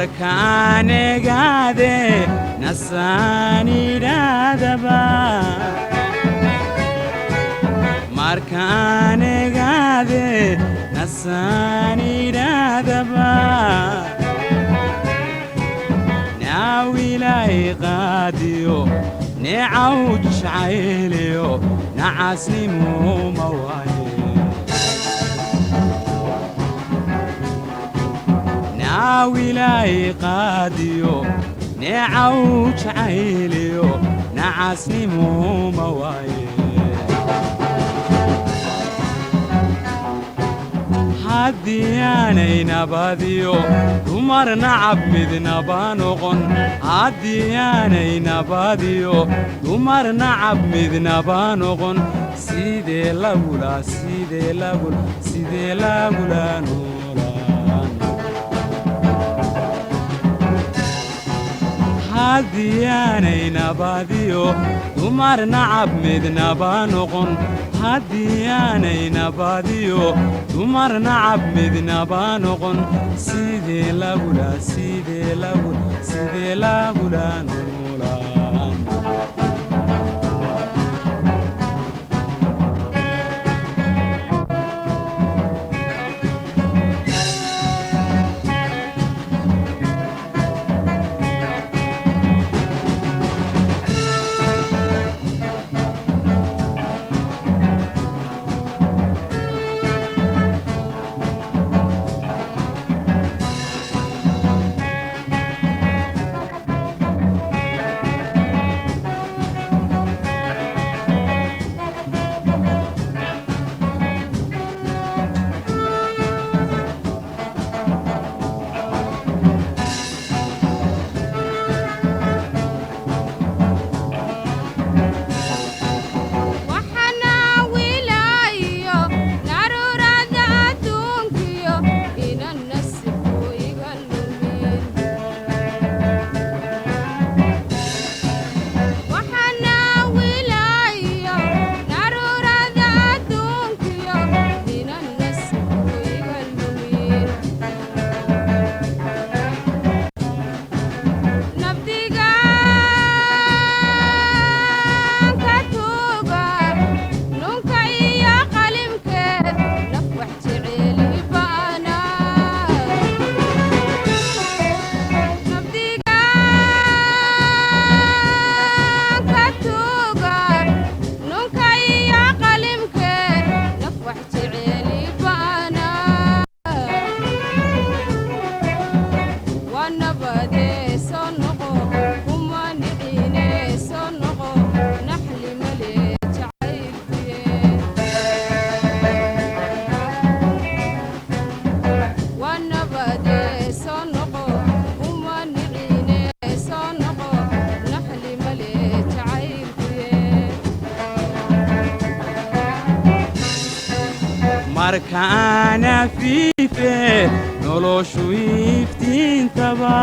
markaane gaade nasaani raadaba markaane gaade nasaani raadaba naawilay qaadiyo نعوج عيليو نعسني مو موالي ناويلاي قاديو نعوج عيليو نعسني مو موالي هادياني نباديو دمر نعب مذنا بانوغن هادياني نباديو دمر نعب مذنا بانوغن سيدي لاغولا سيدي لاغولا سيدي لاغولا نوران هادياني نباديو دمر نعب مذنا بانوغن هادياني نباديو دمر نعب مذنا بانوغن سيدي لاغولا سيدي لاغولا سيدي لاغولا نوران markaana fiife noloshu iftiintaba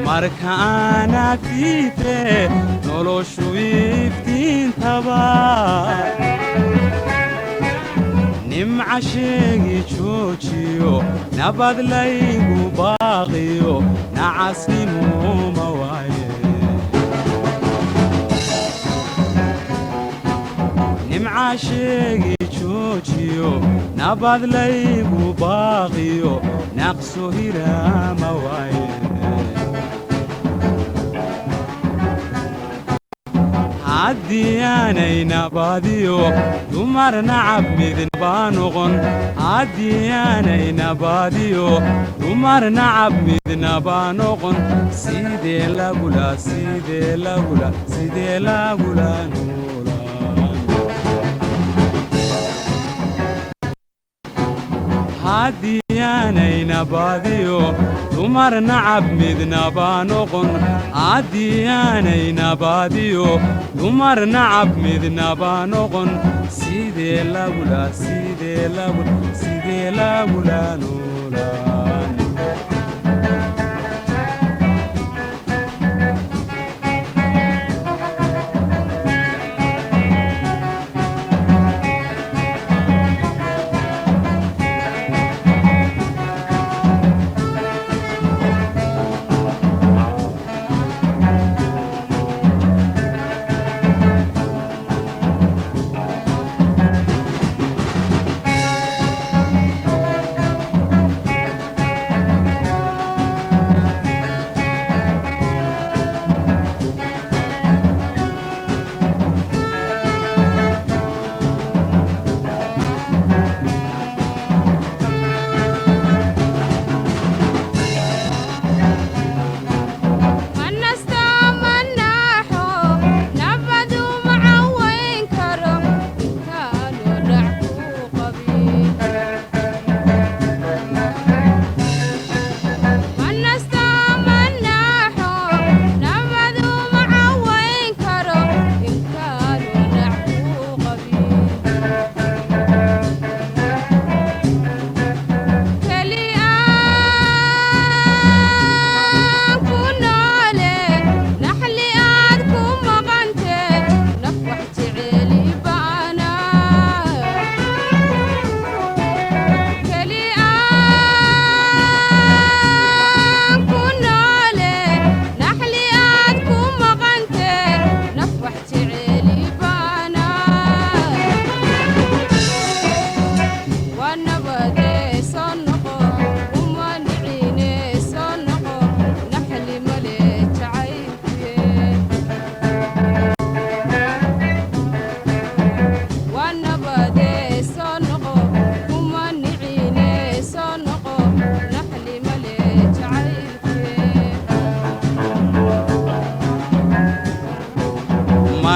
markaana fiife noloshu iftiintaba nimca sheegi joojiyo nabad laygu baaqiyo nacasnimo mawaaye عاشقي جوجيو نبض ليبو باغيو نقصو هيرا مواي عدياني نباديو دمر نعب مذن بانوغن عدياني نباديو دمر نعب مذن بانوغن سيدي لاغولا سيدي لاغولا سيدي لاغولا عدياني نباديو دمر نعب مذنا بانوغن عدياني نباديو دمر نعب مذنا بانوغن سيدي لاغولا سيدي لاغولا سيدي لاغولا نوران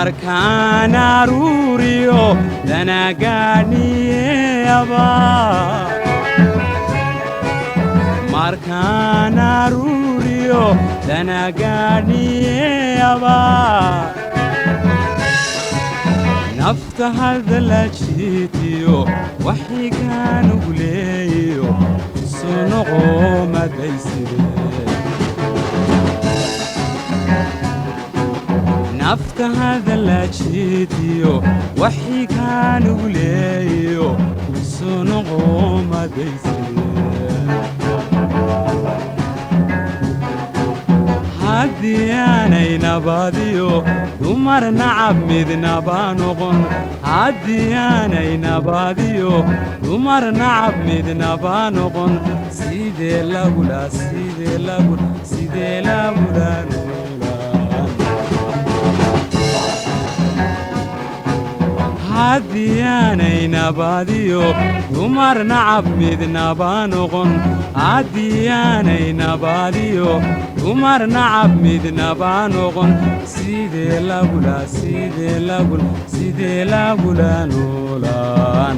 markaan aruuriyo danagaadhiyaba markaan aruuriyo danagaadhiyaba nafta hadla jiitiyo waxigaan ugu leeyo sunuqo madaysire nafta hadla jiitiyo waxigaan ugu leeyo sunuqo madaysire haddii aanay nabadiyo dumar nacab midnaba noqon haddii aanay nabadiyo dumar nacab midnaba noqon sidee lagula haddii aanay nabadiyo dumar nacab midnaba noqon haddii aanay nabadiyo dumar nacab midnaba noqon sidee lagula noolaan